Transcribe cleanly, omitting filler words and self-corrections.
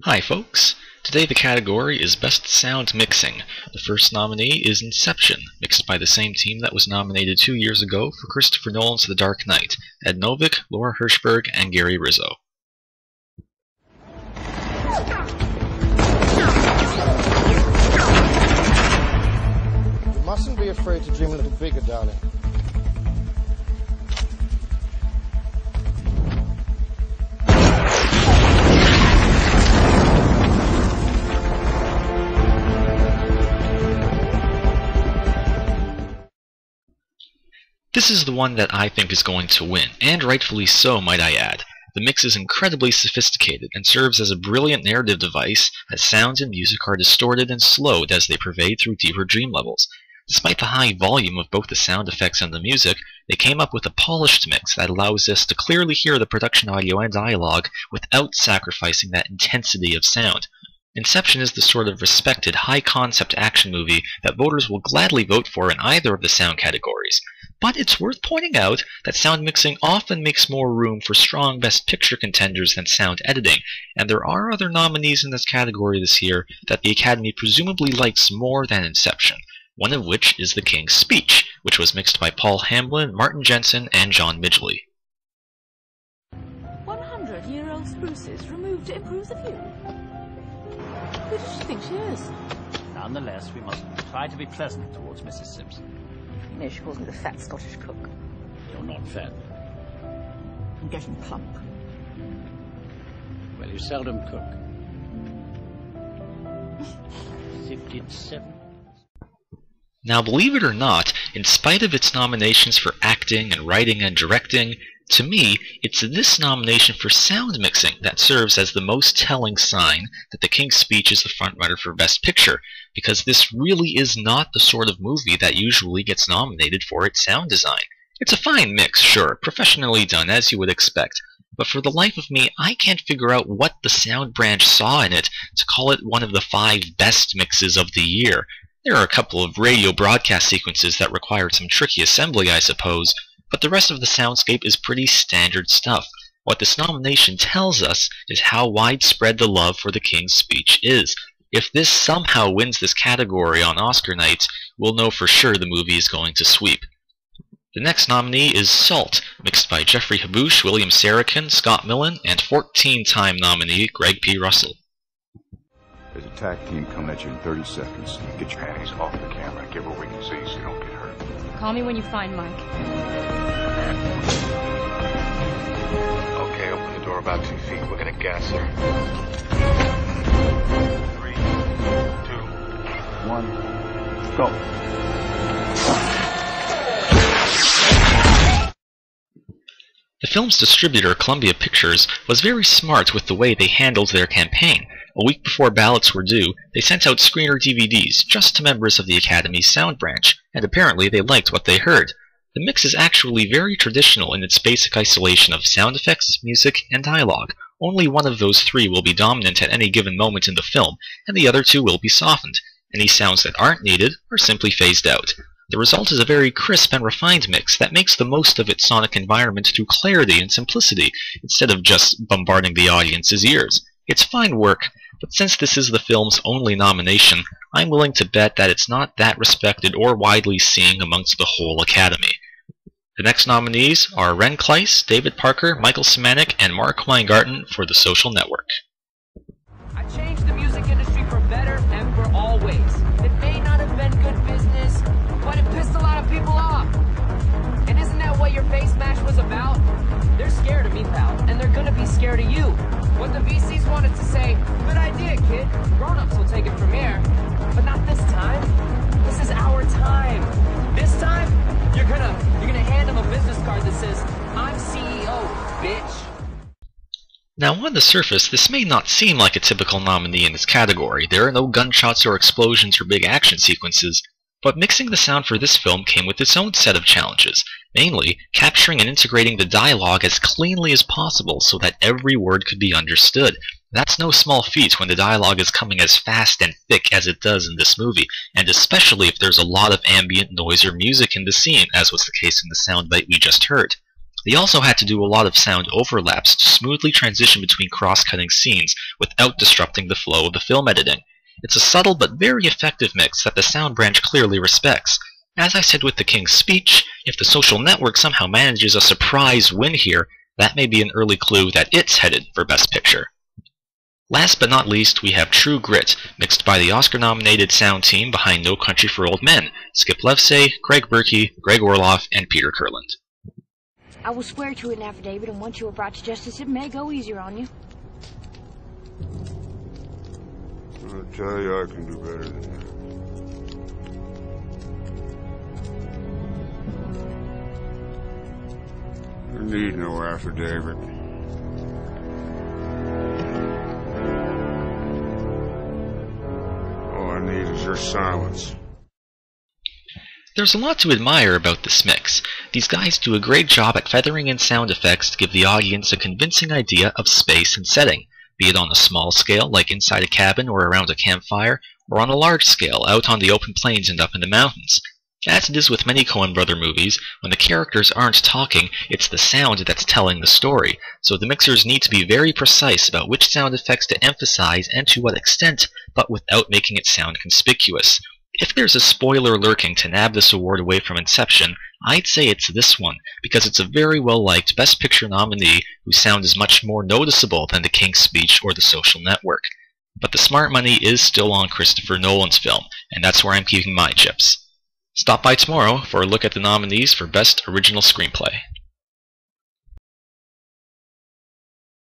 Hi folks! Today the category is Best Sound Mixing. The first nominee is Inception, mixed by the same team that was nominated 2 years ago for Christopher Nolan's The Dark Knight, Ed Novick, Laura Hirschberg, and Gary Rizzo. You mustn't be afraid to dream a little bigger, darling. This is the one that I think is going to win, and rightfully so, might I add. The mix is incredibly sophisticated and serves as a brilliant narrative device as sounds and music are distorted and slowed as they pervade through deeper dream levels. Despite the high volume of both the sound effects and the music, they came up with a polished mix that allows us to clearly hear the production audio and dialogue without sacrificing that intensity of sound. Inception is the sort of respected, high-concept action movie that voters will gladly vote for in either of the sound categories. But it's worth pointing out that sound mixing often makes more room for strong Best Picture contenders than sound editing, and there are other nominees in this category this year that the Academy presumably likes more than Inception, one of which is The King's Speech, which was mixed by Paul Hamblin, Martin Jensen, and John Midgley. 100-year-old spruces removed to improve the view. Who does she think she is? Nonetheless, we must try to be pleasant towards Mrs. Simpson. You know, she calls me the fat Scottish cook. You're not fat. I'm getting plump. Well, you seldom cook. 57. Now, believe it or not, in spite of its nominations for acting and writing and directing, to me, it's this nomination for sound mixing that serves as the most telling sign that The King's Speech is the frontrunner for Best Picture, because this really is not the sort of movie that usually gets nominated for its sound design. It's a fine mix, sure, professionally done as you would expect, but for the life of me, I can't figure out what the sound branch saw in it to call it one of the 5 best mixes of the year. There are a couple of radio broadcast sequences that required some tricky assembly, I suppose, but the rest of the soundscape is pretty standard stuff. What this nomination tells us is how widespread the love for The King's Speech is. If this somehow wins this category on Oscar night, we'll know for sure the movie is going to sweep. The next nominee is Salt, mixed by Jeffrey Haboush, William Sarakin, Scott Millen, and 14-time nominee Greg P. Russell. There's a TAC team coming at you in 30 seconds. Get your hands off the camera. Get where we can see so you don't get hurt. Call me when you find Mike. Okay, open the door about 2 feet. We're gonna gas her. 3, 2, 1, go. The film's distributor, Columbia Pictures, was very smart with the way they handled their campaign. A week before ballots were due, they sent out screener DVDs just to members of the Academy's sound branch, and apparently they liked what they heard. The mix is actually very traditional in its basic isolation of sound effects, music, and dialogue. Only one of those 3 will be dominant at any given moment in the film, and the other 2 will be softened. Any sounds that aren't needed are simply phased out. The result is a very crisp and refined mix that makes the most of its sonic environment through clarity and simplicity, instead of just bombarding the audience's ears. It's fine work, but since this is the film's only nomination, I'm willing to bet that it's not that respected or widely seen amongst the whole Academy. The next nominees are Ren Kleiss, David Parker, Michael Szymanczyk, and Mark Weingarten for The Social Network. I changed the music industry for better and for always. It may not have been good business, but it pissed a lot of people off. And isn't that what your face mash was about? They're scared of me, pal, and they're gonna be scared of you. What the VCs wanted to say, good idea, kid. Grown-ups will take it from here. But not this time. This is our time. This time, you're gonna hand them a business card that says, I'm CEO, bitch. Now, on the surface, this may not seem like a typical nominee in this category. There are no gunshots or explosions or big action sequences, but mixing the sound for this film came with its own set of challenges, namely, capturing and integrating the dialogue as cleanly as possible so that every word could be understood. That's no small feat when the dialogue is coming as fast and thick as it does in this movie, and especially if there's a lot of ambient noise or music in the scene, as was the case in the soundbite we just heard. They also had to do a lot of sound overlaps to smoothly transition between cross-cutting scenes without disrupting the flow of the film editing. It's a subtle but very effective mix that the sound branch clearly respects. As I said with The King's Speech, if The Social Network somehow manages a surprise win here, that may be an early clue that it's headed for Best Picture. Last but not least, we have True Grit, mixed by the Oscar-nominated sound team behind No Country for Old Men, Skip Levsey, Craig Berkey, Greg Orloff, and Peter Kurland. I will swear to it in affidavit, and once you are brought to justice, it may go easier on you. I'll tell you, I can do better than that. I need no affidavit. All I need is your silence. There's a lot to admire about this mix. These guys do a great job at feathering in sound effects to give the audience a convincing idea of space and setting, be it on a small scale, like inside a cabin or around a campfire, or on a large scale, out on the open plains and up in the mountains. As it is with many Coen brother movies, when the characters aren't talking, it's the sound that's telling the story, so the mixers need to be very precise about which sound effects to emphasize and to what extent, but without making it sound conspicuous. If there's a spoiler lurking to nab this award away from Inception, I'd say it's this one, because it's a very well-liked Best Picture nominee whose sound is much more noticeable than The King's Speech or The Social Network. But the smart money is still on Christopher Nolan's film, and that's where I'm keeping my chips. Stop by tomorrow for a look at the nominees for Best Original Screenplay.